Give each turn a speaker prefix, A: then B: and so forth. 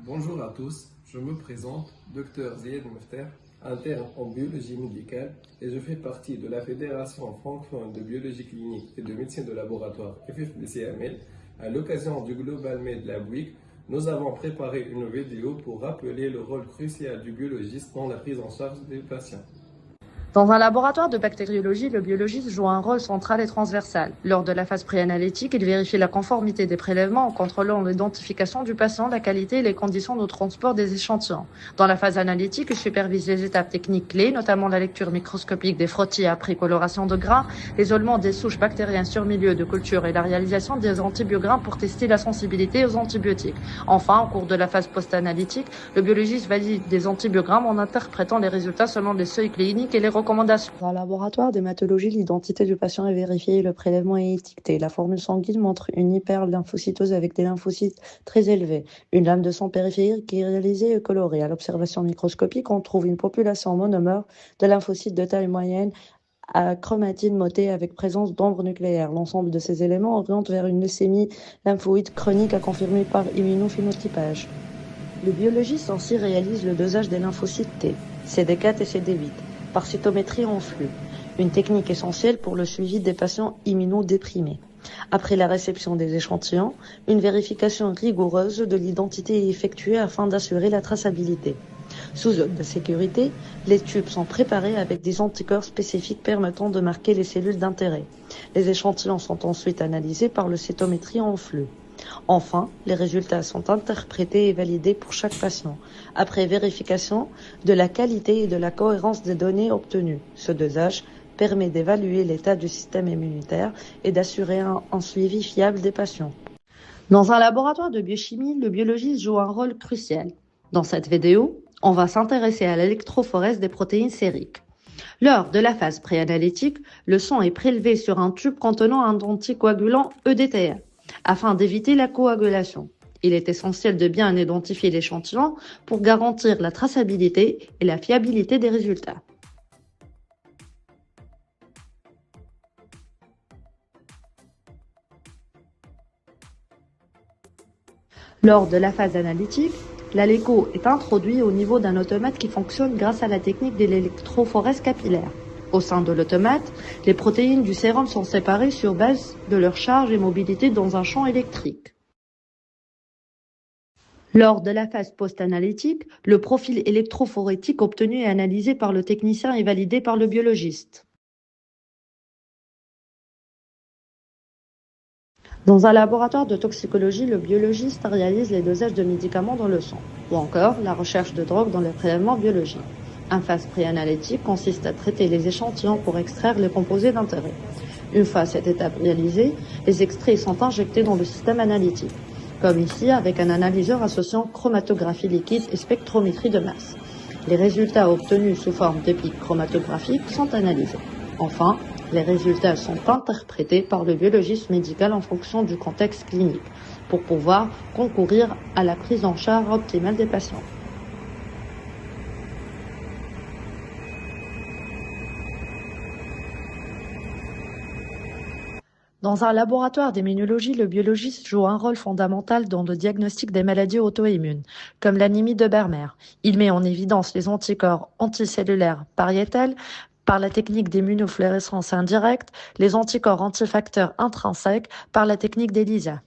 A: Bonjour à tous, je me présente, Dr Zied Mefter, interne en biologie médicale et je fais partie de la Fédération francophone de biologie clinique et de médecine de laboratoire FFBCML. À l'occasion du Global Med Lab Week, nous avons préparé une vidéo pour rappeler le rôle crucial du biologiste dans la prise en charge des patients.
B: Dans un laboratoire de bactériologie, le biologiste joue un rôle central et transversal. Lors de la phase préanalytique, il vérifie la conformité des prélèvements en contrôlant l'identification du patient, la qualité et les conditions de transport des échantillons. Dans la phase analytique, il supervise les étapes techniques clés, notamment la lecture microscopique des frottis après coloration de grains, l'isolement des souches bactériennes sur milieu de culture et la réalisation des antibiogrammes pour tester la sensibilité aux antibiotiques. Enfin, au cours de la phase post-analytique, le biologiste valide des antibiogrammes en interprétant les résultats selon les seuils cliniques et les recommandations. Dans un laboratoire d'hématologie, l'identité du patient est vérifiée et le prélèvement est étiqueté. La formule sanguine montre une hyperlymphocytose avec des lymphocytes très élevés. Une lame de sang périphérique est réalisée et colorée. À l'observation microscopique, on trouve une population monomère de lymphocytes de taille moyenne à chromatine motée avec présence d'ombre nucléaire. L'ensemble de ces éléments oriente vers une leucémie lymphoïde chronique à confirmer par immunophénotypage. Le biologiste ainsi réalise le dosage des lymphocytes T, CD4 et CD8, par cytométrie en flux, une technique essentielle pour le suivi des patients immunodéprimés. Après la réception des échantillons, une vérification rigoureuse de l'identité est effectuée afin d'assurer la traçabilité. Sous zone de sécurité, les tubes sont préparés avec des anticorps spécifiques permettant de marquer les cellules d'intérêt. Les échantillons sont ensuite analysés par le cytométrie en flux. Enfin, les résultats sont interprétés et validés pour chaque patient, après vérification de la qualité et de la cohérence des données obtenues. Ce dosage permet d'évaluer l'état du système immunitaire et d'assurer un suivi fiable des patients. Dans un laboratoire de biochimie, le biologiste joue un rôle crucial. Dans cette vidéo, on va s'intéresser à l'électrophorèse des protéines sériques. Lors de la phase préanalytique, le sang est prélevé sur un tube contenant un anticoagulant EDTA, afin d'éviter la coagulation. Il est essentiel de bien identifier l'échantillon pour garantir la traçabilité et la fiabilité des résultats. Lors de la phase analytique, l'ALECO est introduit au niveau d'un automate qui fonctionne grâce à la technique de l'électrophorèse capillaire. Au sein de l'automate, les protéines du sérum sont séparées sur base de leur charge et mobilité dans un champ électrique. Lors de la phase post-analytique, le profil électrophorétique obtenu est analysé par le technicien et validé par le biologiste. Dans un laboratoire de toxicologie, le biologiste réalise les dosages de médicaments dans le sang, ou encore la recherche de drogue dans les prélèvements biologiques. Une phase préanalytique consiste à traiter les échantillons pour extraire les composés d'intérêt. Une fois cette étape réalisée, les extraits sont injectés dans le système analytique, comme ici avec un analyseur associant chromatographie liquide et spectrométrie de masse. Les résultats obtenus sous forme de pics chromatographiques sont analysés. Enfin, les résultats sont interprétés par le biologiste médical en fonction du contexte clinique pour pouvoir concourir à la prise en charge optimale des patients. Dans un laboratoire d'immunologie, le biologiste joue un rôle fondamental dans le diagnostic des maladies auto-immunes, comme l'anémie de Bermer. Il met en évidence les anticorps anticellulaires pariétals par la technique d'immunofluorescence indirecte, les anticorps antifacteurs intrinsèques par la technique d'ELISA.